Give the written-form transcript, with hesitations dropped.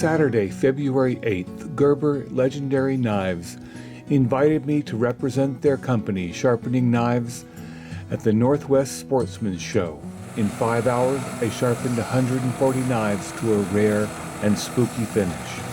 Saturday, February 8th, Gerber Legendary Knives invited me to represent their company, Sharpening Knives, at the Northwest Sportsman's Show. In 5 hours, I sharpened 140 knives to a rare and spooky finish.